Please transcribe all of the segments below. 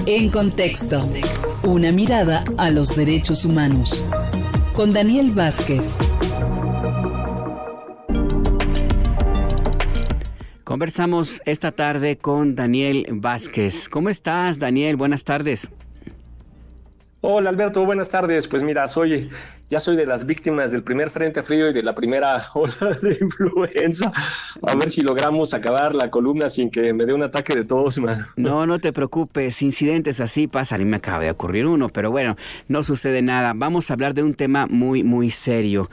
En Contexto, una mirada a los derechos humanos. Con Daniel Vázquez. Conversamos esta tarde con Daniel Vázquez. ¿Cómo estás, Daniel? Buenas tardes. Hola Alberto, buenas tardes. Pues mira, ya soy de las víctimas del primer frente frío y de la primera ola de influenza. A ver si logramos acabar la columna sin que me dé un ataque de tos, man. No te preocupes, incidentes así pasan. A mí me acaba de ocurrir uno, pero bueno, no sucede nada. Vamos a hablar de un tema muy serio.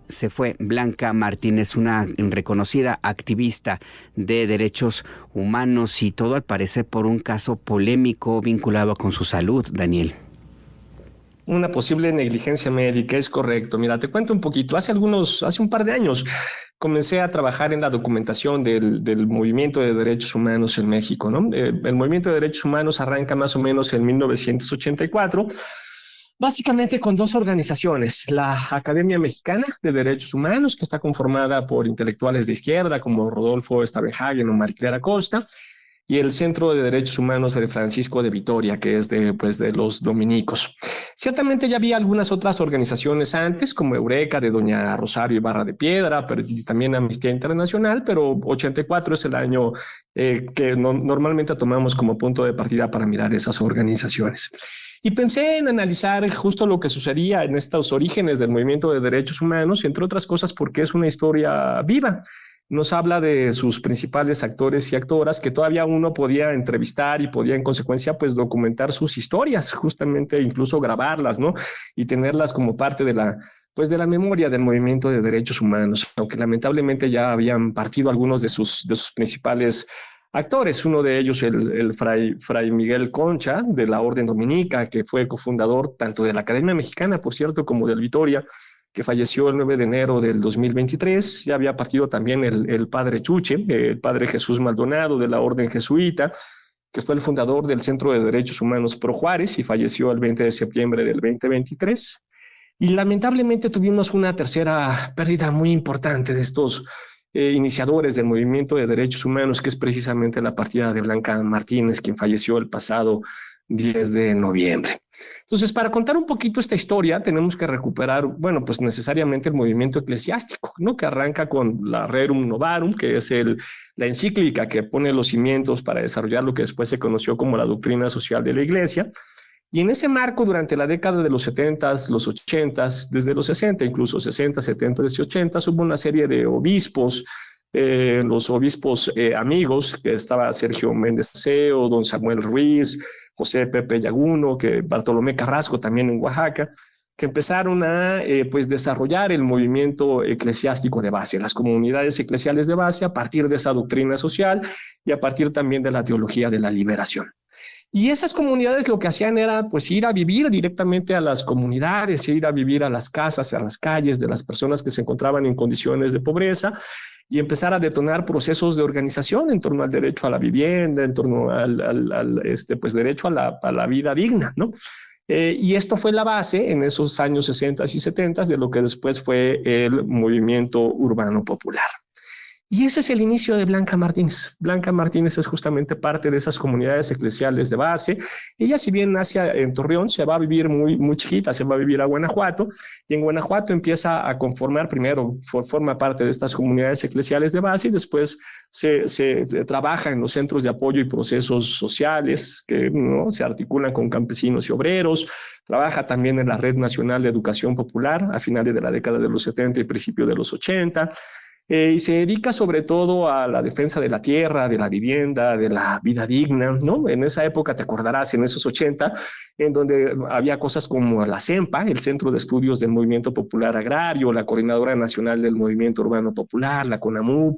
Se fue Blanca Martínez, una reconocida activista de derechos humanos y todo al parecer por un caso polémico vinculado con su salud, Daniel. Una posible negligencia médica, es correcto. Mira, te cuento un poquito. Hace un par de años comencé a trabajar en la documentación del movimiento de derechos humanos en México, ¿no? El movimiento de derechos humanos arranca más o menos en 1984, básicamente con dos organizaciones: la Academia Mexicana de Derechos Humanos, que está conformada por intelectuales de izquierda como Rodolfo Stavenhagen o Mariclera Costa, y el Centro de Derechos Humanos de Francisco de Vitoria, que es de los dominicos. Ciertamente ya había algunas otras organizaciones antes, como Eureka, de doña Rosario Ibarra de Piedra, pero también Amnistía Internacional, pero 84 es el año que normalmente tomamos como punto de partida para mirar esas organizaciones. Y pensé en analizar justo lo que sucedía en estos orígenes del movimiento de derechos humanos, entre otras cosas porque es una historia viva. Nos habla de sus principales actores y actoras que todavía uno podía entrevistar y podía en consecuencia pues documentar sus historias, justamente incluso grabarlas, ¿no? Y tenerlas como parte de la memoria del movimiento de derechos humanos, aunque lamentablemente ya habían partido algunos de sus principales actores. Uno de ellos, el fray Miguel Concha, de la Orden Dominica, que fue cofundador tanto de la Academia Mexicana, por cierto, como del Vitoria, que falleció el 9 de enero del 2023. Ya había partido también el padre Chuche, el padre Jesús Maldonado, de la Orden Jesuita, que fue el fundador del Centro de Derechos Humanos Pro Juárez y falleció el 20 de septiembre del 2023. Y lamentablemente tuvimos una tercera pérdida muy importante de estos iniciadores del movimiento de derechos humanos, que es precisamente la partida de Blanca Martínez, quien falleció el pasado 10 de noviembre. Entonces, para contar un poquito esta historia, tenemos que recuperar, pues necesariamente el movimiento eclesiástico, ¿no? Que arranca con la Rerum Novarum, que es la encíclica que pone los cimientos para desarrollar lo que después se conoció como la doctrina social de la Iglesia. Y en ese marco, durante la década de los 70s, los 80s, desde los 60, incluso 60, 70 y 80, hubo una serie de obispos, los obispos amigos, que estaba Sergio Méndez Aceo, don Samuel Ruiz, José Pepe Yaguno, que Bartolomé Carrasco también en Oaxaca, que empezaron a desarrollar el movimiento eclesiástico de base, las comunidades eclesiales de base, a partir de esa doctrina social y a partir también de la teología de la liberación. Y esas comunidades lo que hacían era pues ir a vivir directamente a las comunidades, ir a vivir a las casas, a las calles de las personas que se encontraban en condiciones de pobreza, y empezar a detonar procesos de organización en torno al derecho a la vivienda, en torno al derecho a la vida digna, ¿no? Y esto fue la base en esos años 60 y 70 de lo que después fue el movimiento urbano popular. Y ese es el inicio de Blanca Martínez. Blanca Martínez es justamente parte de esas comunidades eclesiales de base. Ella, si bien nace en Torreón, se va a vivir muy chiquita, se va a vivir a Guanajuato, y en Guanajuato empieza a conformar, primero forma parte de estas comunidades eclesiales de base, y después se trabaja en los centros de apoyo y procesos sociales que se articulan con campesinos y obreros. Trabaja también en la Red Nacional de Educación Popular a finales de la década de los 70 y principios de los 80. Y se dedica sobre todo a la defensa de la tierra, de la vivienda, de la vida digna, ¿no? En esa época, te acordarás, en esos 80, en donde había cosas como la CEMPA, el Centro de Estudios del Movimiento Popular Agrario, la Coordinadora Nacional del Movimiento Urbano Popular, la CONAMUP,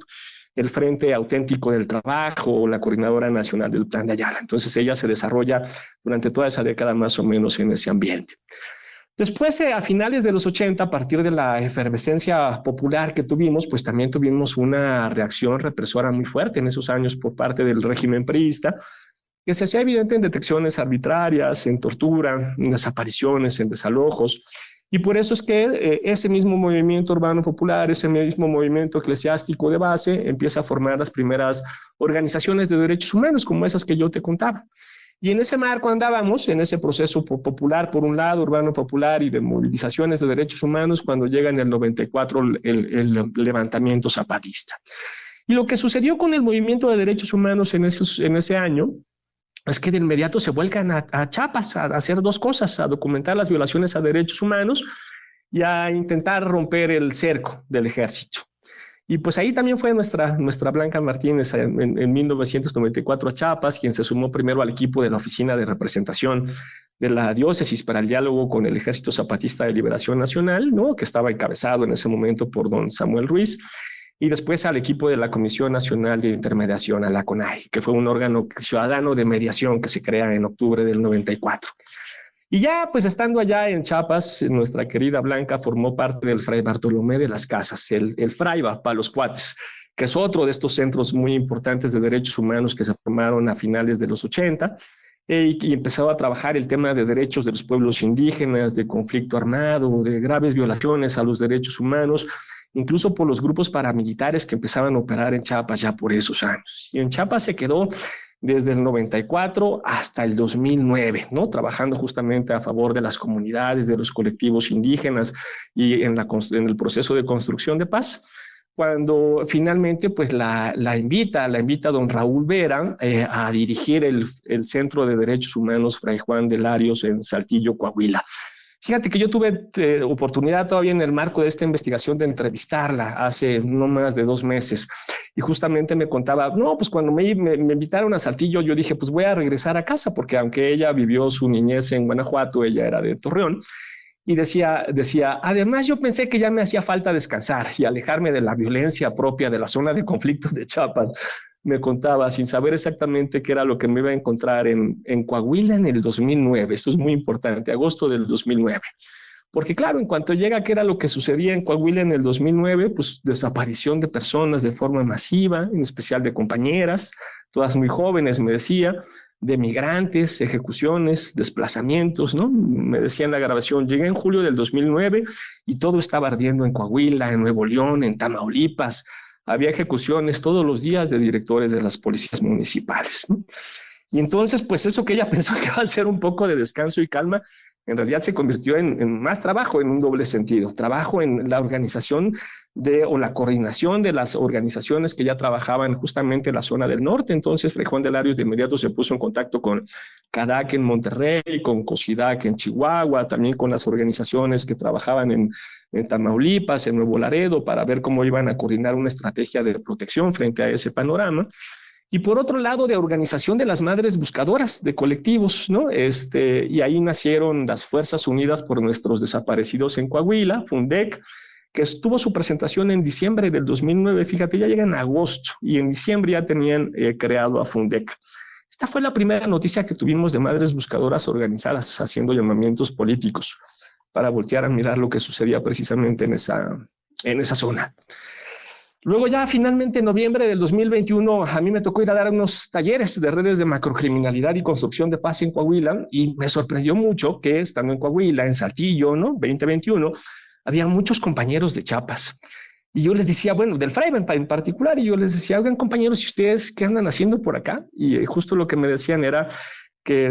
el Frente Auténtico del Trabajo, la Coordinadora Nacional del Plan de Ayala. Entonces ella se desarrolla durante toda esa década más o menos en ese ambiente. Después, a finales de los 80, a partir de la efervescencia popular que tuvimos, pues también tuvimos una reacción represora muy fuerte en esos años por parte del régimen priista, que se hacía evidente en detecciones arbitrarias, en tortura, en desapariciones, en desalojos. Y por eso es que ese mismo movimiento urbano popular, ese mismo movimiento eclesiástico de base, empieza a formar las primeras organizaciones de derechos humanos, como esas que yo te contaba. Y en ese marco andábamos, en ese proceso popular, por un lado, urbano popular y de movilizaciones de derechos humanos, cuando llega en el 94 el levantamiento zapatista. Y lo que sucedió con el movimiento de derechos humanos en ese año es que de inmediato se vuelcan a Chiapas a hacer dos cosas: a documentar las violaciones a derechos humanos y a intentar romper el cerco del ejército. Y pues ahí también fue nuestra Blanca Martínez en 1994 a Chiapas, quien se sumó primero al equipo de la Oficina de Representación de la Diócesis para el diálogo con el Ejército Zapatista de Liberación Nacional, ¿no?, que estaba encabezado en ese momento por don Samuel Ruiz, y después al equipo de la Comisión Nacional de Intermediación, a la CONAI, que fue un órgano ciudadano de mediación que se crea en octubre del 94. Y ya, pues estando allá en Chiapas, nuestra querida Blanca formó parte del Fray Bartolomé de las Casas, el Fraiba para los cuates, que es otro de estos centros muy importantes de derechos humanos que se formaron a finales de los 80, y empezó a trabajar el tema de derechos de los pueblos indígenas, de conflicto armado, de graves violaciones a los derechos humanos, incluso por los grupos paramilitares que empezaban a operar en Chiapas ya por esos años. Y en Chiapas se quedó desde el 94 hasta el 2009, ¿no?, trabajando justamente a favor de las comunidades, de los colectivos indígenas y en el proceso de construcción de paz, cuando finalmente pues la invita don Raúl Vera a dirigir el Centro de Derechos Humanos Fray Juan de Larios en Saltillo, Coahuila. Fíjate que yo tuve oportunidad todavía en el marco de esta investigación de entrevistarla hace no más de 2 meses, y justamente me contaba, no, pues cuando me invitaron a Saltillo, yo dije, pues voy a regresar a casa, porque aunque ella vivió su niñez en Guanajuato, ella era de Torreón, y decía, además yo pensé que ya me hacía falta descansar y alejarme de la violencia propia de la zona de conflicto de Chiapas. Me contaba, sin saber exactamente qué era lo que me iba a encontrar en Coahuila en el 2009. Esto es muy importante, agosto del 2009. Porque claro, en cuanto llega qué era lo que sucedía en Coahuila en el 2009, pues desaparición de personas de forma masiva, en especial de compañeras, todas muy jóvenes, me decía, de migrantes, ejecuciones, desplazamientos, ¿no? Me decía en la grabación, llegué en julio del 2009 y todo estaba ardiendo en Coahuila, en Nuevo León, en Tamaulipas. Había ejecuciones todos los días de directores de las policías municipales, ¿no? Y entonces, pues eso que ella pensó que iba a ser un poco de descanso y calma, en realidad se convirtió en más trabajo, en un doble sentido. Trabajo en la organización o la coordinación de las organizaciones que ya trabajaban justamente en la zona del norte. Entonces, Fray Juan de Larios de inmediato se puso en contacto con CADAC en Monterrey, con COSIDAC en Chihuahua, también con las organizaciones que trabajaban en Tamaulipas, en Nuevo Laredo, para ver cómo iban a coordinar una estrategia de protección frente a ese panorama. Y por otro lado, de organización de las madres buscadoras de colectivos, ¿no? Y ahí nacieron las Fuerzas Unidas por Nuestros Desaparecidos en Coahuila, FUNDEC, que tuvo su presentación en diciembre del 2009. Fíjate, ya llega en agosto y en diciembre ya tenían creado a FUNDEC. Esta fue la primera noticia que tuvimos de madres buscadoras organizadas haciendo llamamientos políticos para voltear a mirar lo que sucedía precisamente en esa zona. Luego ya finalmente en noviembre del 2021 a mí me tocó ir a dar unos talleres de redes de macrocriminalidad y construcción de paz en Coahuila, y me sorprendió mucho que estando en Coahuila, en Saltillo, ¿no?, 2021, había muchos compañeros de Chiapas. Y yo les decía, bueno, del Fraiba en particular, y yo les decía, oigan compañeros, ¿y ustedes qué andan haciendo por acá? Y justo lo que me decían era que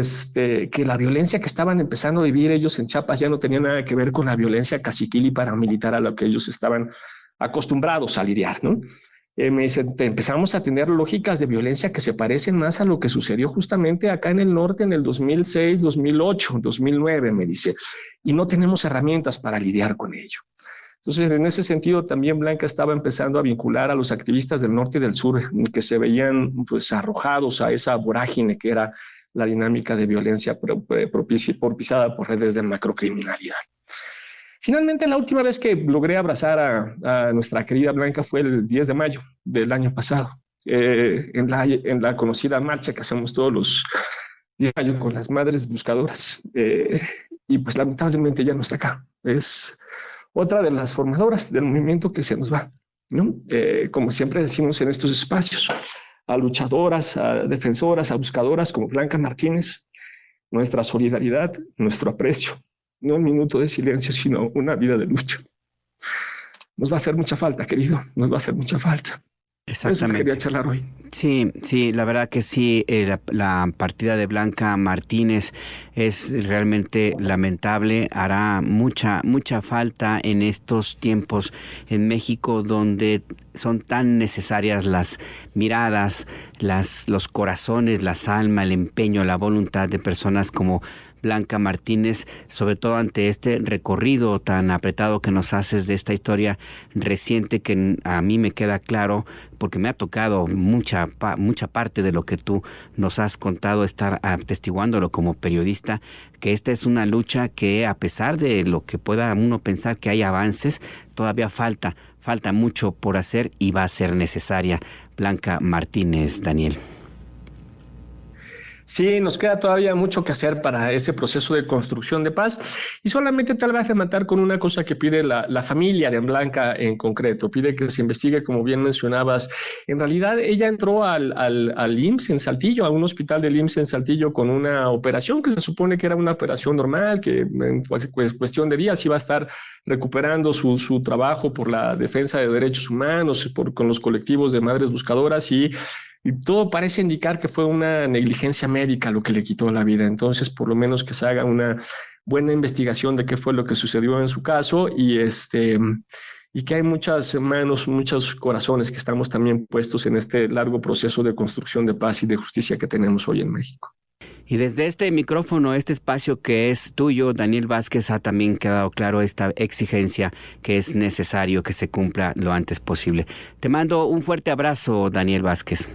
la violencia que estaban empezando a vivir ellos en Chiapas ya no tenía nada que ver con la violencia caciquil y paramilitar a la que ellos estaban acostumbrados a lidiar, ¿no? Me dicen, empezamos a tener lógicas de violencia que se parecen más a lo que sucedió justamente acá en el norte en el 2006, 2008, 2009, me dice, y no tenemos herramientas para lidiar con ello. Entonces, en ese sentido, también Blanca estaba empezando a vincular a los activistas del norte y del sur que se veían pues arrojados a esa vorágine que era la dinámica de violencia propiciada por redes de macrocriminalidad. Finalmente, la última vez que logré abrazar a nuestra querida Blanca fue el 10 de mayo del año pasado, en la conocida marcha que hacemos todos los 10 de mayo con las madres buscadoras. Y pues lamentablemente ya no está acá. Es otra de las formadoras del movimiento que se nos va, ¿no? Como siempre decimos en estos espacios, a luchadoras, a defensoras, a buscadoras como Blanca Martínez, nuestra solidaridad, nuestro aprecio. No un minuto de silencio, sino una vida de lucha. Nos va a hacer mucha falta, querido, nos va a hacer mucha falta. Exactamente. Eso quería charlar hoy. Sí, sí, la verdad que sí, la partida de Blanca Martínez es realmente lamentable, hará mucha falta en estos tiempos en México donde son tan necesarias las miradas, los corazones, las almas, el empeño, la voluntad de personas como Blanca Martínez, sobre todo ante este recorrido tan apretado que nos haces de esta historia reciente que a mí me queda claro, porque me ha tocado mucha parte de lo que tú nos has contado, estar atestiguándolo como periodista, que esta es una lucha que, a pesar de lo que pueda uno pensar que hay avances, todavía falta mucho por hacer y va a ser necesaria. Blanca Martínez, Daniel. Sí, nos queda todavía mucho que hacer para ese proceso de construcción de paz y solamente tal vez rematar con una cosa que pide la familia de Blanca en concreto. Pide que se investigue, como bien mencionabas. En realidad ella entró al IMSS en Saltillo, a un hospital del IMSS en Saltillo con una operación que se supone que era una operación normal, que en cuestión de días iba a estar recuperando su trabajo por la defensa de derechos humanos, con los colectivos de madres buscadoras y todo parece indicar que fue una negligencia médica lo que le quitó la vida. Entonces, por lo menos que se haga una buena investigación de qué fue lo que sucedió en su caso y que hay muchas manos, muchos corazones que estamos también puestos en este largo proceso de construcción de paz y de justicia que tenemos hoy en México. Y desde este micrófono, este espacio que es tuyo, Daniel Vázquez, ha también quedado claro esta exigencia que es necesario que se cumpla lo antes posible. Te mando un fuerte abrazo, Daniel Vázquez.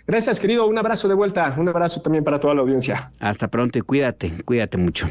Gracias, querido. Un abrazo de vuelta. Un abrazo también para toda la audiencia. Hasta pronto y cuídate mucho.